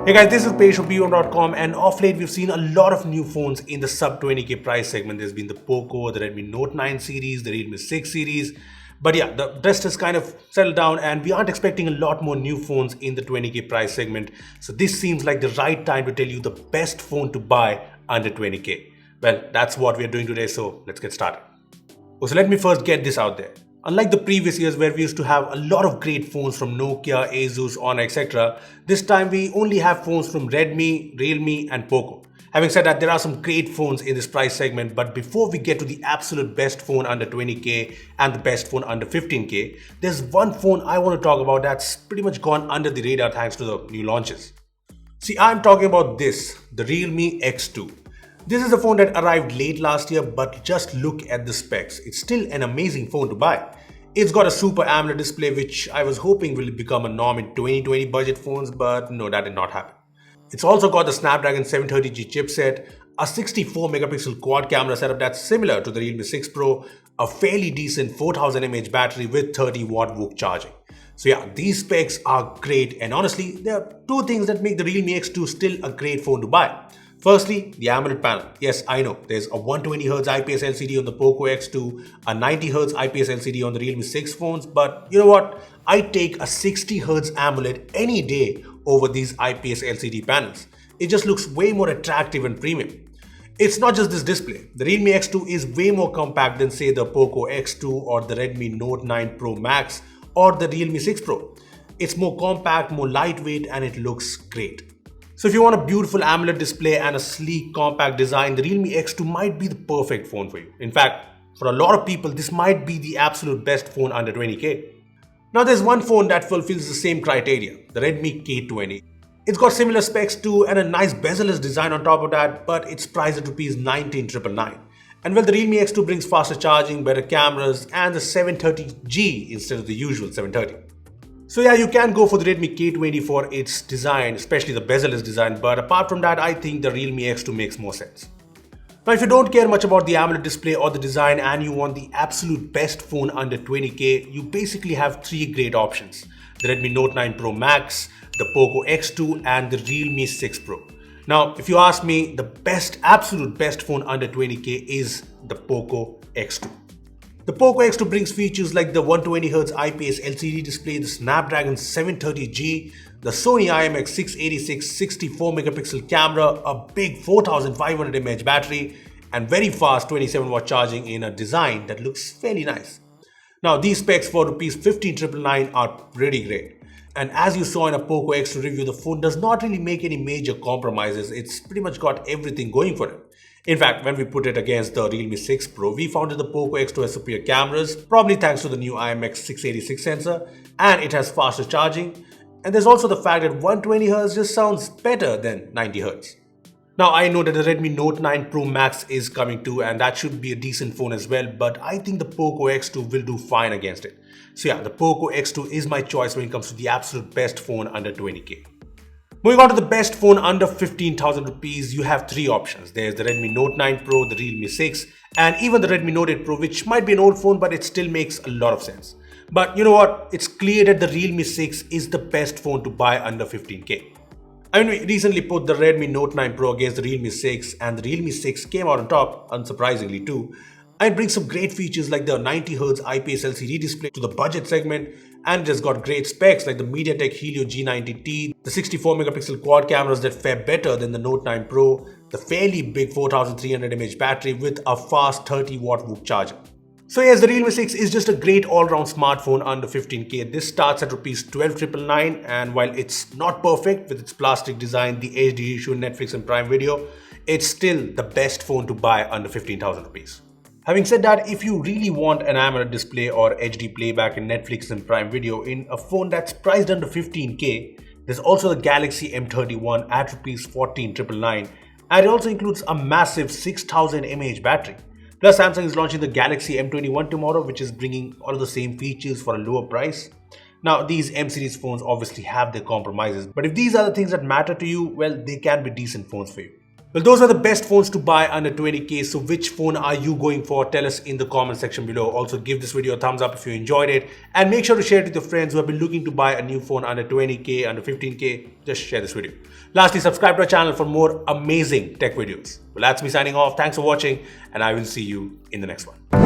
Hey guys, this is Page from Beebom.com, and off late we've seen a lot of new phones in the sub 20k price segment. There's been the Poco, the Redmi Note 9 series, the Realme 6 series. But yeah, the dust has kind of settled down and we aren't expecting a lot more new phones in the 20k price segment. So this seems like the right time to tell you the best phone to buy under 20k. Well, that's what we're doing today, so let's get started. So let me first get this out there. Unlike the previous years where we used to have a lot of great phones from Nokia, Asus, Honor, etc., this time we only have phones from Redmi, Realme and Poco. Having said that, there are some great phones in this price segment, but before we get to the absolute best phone under 20k and the best phone under 15k, there's one phone I want to talk about that's pretty much gone under the radar thanks to the new launches. See, I'm talking about this, the Realme X2. This is a phone that arrived late last year, but just look at the specs. It's still an amazing phone to buy. It's got a super AMOLED display, which I was hoping will become a norm in 2020 budget phones, but no, that did not happen. It's also got the Snapdragon 730G chipset, a 64 megapixel quad camera setup that's similar to the Realme 6 Pro, a fairly decent 4000 mAh battery with 30 watt VOOC charging. So yeah, these specs are great, and honestly, there are two things that make the Realme X2 still a great phone to buy. Firstly, the AMOLED panel. Yes, I know, there's a 120Hz IPS LCD on the Poco X2, a 90Hz IPS LCD on the Realme 6 phones, but you know what? I take a 60Hz AMOLED any day over these IPS LCD panels. It just looks way more attractive and premium. It's not just this display. The Realme X2 is way more compact than say the Poco X2 or the Redmi Note 9 Pro Max or the Realme 6 Pro. It's more compact, more lightweight, and it looks great. So if you want a beautiful AMOLED display and a sleek, compact design, the Realme X2 might be the perfect phone for you. In fact, for a lot of people, this might be the absolute best phone under 20k. Now there's one phone that fulfills the same criteria, the Redmi K20. It's got similar specs too and a nice bezel-less design on top of that, but it's priced at Rs 19,999. And well, the Realme X2 brings faster charging, better cameras, and the 730G instead of the usual 730. So yeah, you can go for the Redmi K20 for its design, especially the bezel-less design, but apart from that, I think the Realme X2 makes more sense. Now if you don't care much about the AMOLED display or the design and you want the absolute best phone under 20k, you basically have three great options. The Redmi Note 9 Pro Max, the Poco X2 and the Realme 6 Pro. Now if you ask me, the absolute best phone under 20k is the Poco X2. The Poco X2 brings features like the 120Hz IPS LCD display, the Snapdragon 730G, the Sony IMX686 64 megapixel camera, a big 4500 mAh battery, and very fast 27 watt charging in a design that looks fairly nice. Now these specs for Rs 15,999 are pretty great. And as you saw in a Poco X2 review, the phone does not really make any major compromises. It's pretty much got everything going for it. In fact, when we put it against the Realme 6 Pro, we found that the Poco X2 has superior cameras, probably thanks to the new IMX686 sensor, and it has faster charging. And there's also the fact that 120Hz just sounds better than 90Hz. Now I know that the Redmi Note 9 Pro Max is coming too, and that should be a decent phone as well, but I think the Poco X2 will do fine against it. So yeah, the Poco X2 is my choice when it comes to the absolute best phone under 20k. Moving on to the best phone under 15,000 rupees, you have three options. There's the Redmi Note 9 Pro, the Realme 6, and even the Redmi Note 8 Pro, which might be an old phone, but it still makes a lot of sense. But you know what? It's clear that the Realme 6 is the best phone to buy under 15k. I mean, we recently put the Redmi Note 9 Pro against the Realme 6, and the Realme 6 came out on top, unsurprisingly too. And it brings some great features like the 90Hz IPS LCD display to the budget segment, and it has got great specs like the MediaTek Helio G90T, the 64 megapixel quad cameras that fare better than the Note 9 Pro, the fairly big 4300 mAh battery with a fast 30 watt VOOC charger. So yes, the Realme 6 is just a great all-round smartphone under 15k. This starts at Rs 12,999, and while it's not perfect with its plastic design, the HD issue, Netflix and Prime Video, it's still the best phone to buy under 15,000 rupees. Having said that, if you really want an AMOLED display or HD playback in Netflix and Prime Video in a phone that's priced under 15k, there's also the Galaxy M31 at Rs 14,999, and it also includes a massive 6000 mAh battery. Plus, Samsung is launching the Galaxy M21 tomorrow, which is bringing all of the same features for a lower price. Now, these M series phones obviously have their compromises, but if these are the things that matter to you, well, they can be decent phones for you. Well, those are the best phones to buy under 20k. So which phone are you going for? Tell us in the comment section below. Also give this video a thumbs up if you enjoyed it, and make sure to share it with your friends who have been looking to buy a new phone under 20k, under 15k. Just share this video. Lastly, subscribe to our channel for more amazing tech videos. Well, that's me signing off. Thanks for watching, and I will see you in the next one.